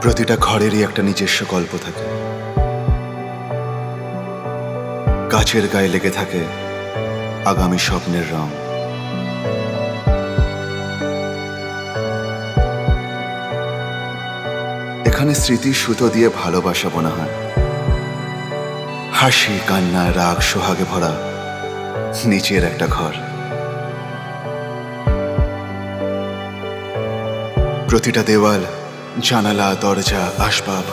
প্রতিটা ঘরেরই একটা নিজস্ব গল্প থাকে। গাছের গায়ে লেগে থাকে আগামী স্বপ্নের রং। এখানে স্মৃতির সুতো দিয়ে ভালোবাসা বোনা হয়, হাসি কান্না রাগ সোহাগে ভরা নিচের একটা ঘর। প্রতিটা দেওয়াল, জানালা, দরজা, আসবাব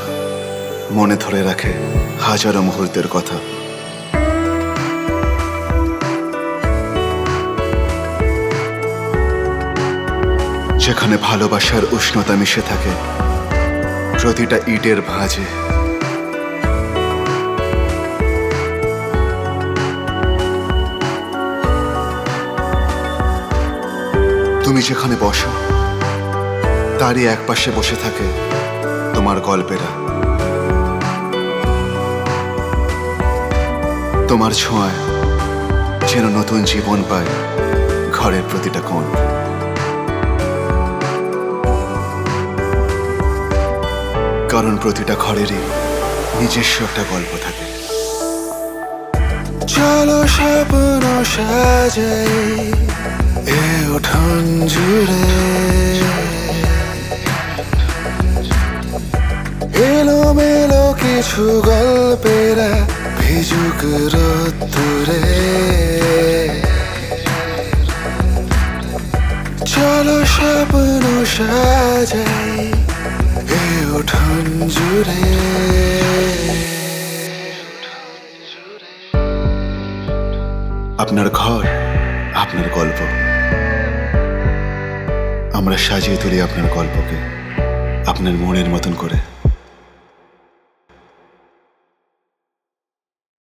মনে ধরে রাখে হাজারো মুহূর্তের কথা। যেখানে ভালোবাসার উষ্ণতা মিশে থাকে প্রতিটা ইটের ভাঁজে। তুমি যেখানে বসো তারই একপাশে বসে থাকে তোমার গল্পেরা। তোমার ছোঁয়ায় যেন নতুন জীবন পায় ঘরের প্রতিটা কোণ। কারণ প্রতিটা ঘরেরই নিজস্ব একটা গল্প থাকে। চলো স্বপ্ন সাজাই এ উঠোন জুড়ে, এলোমেলো কিছু গল্পেরা ভিজুক রোদ্দুরে। চলো স্বপ্ন সাজাই এ উঠোন জুড়ে। আপনার ঘর, আপনার গল্প। আমরা সাজিয়ে তুলি আপনার গল্পকে আপনার মনের মতন করে।